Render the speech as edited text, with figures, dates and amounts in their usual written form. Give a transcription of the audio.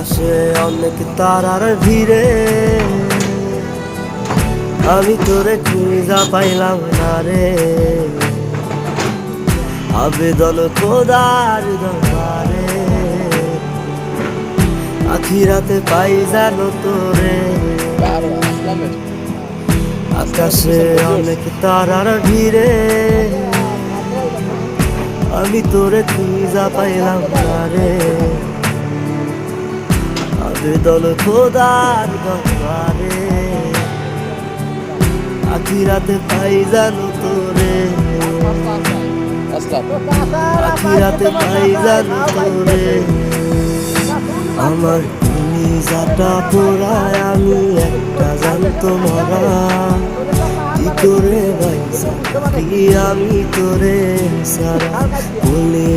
আকাশে অনেক তারার ভিড়ে আমি তোরে খুঁজা পাইলাম না রে। আবেদন খোদার দরবারে আখিরাতে পাই জানো তোরে। আকাশে অনেক তারার ভিড়ে আমি তোরে খুঁজা পাইলাম না রে। আবেদন খোদার দরবারে আখিরাতে পাই জানো তোরে। আখিরাতে পাই জানো তোরে। আমার যাটা পোড়ায় আমি একটা জানতো মরা কি করে বাইসা আমি তোরে সারা বলে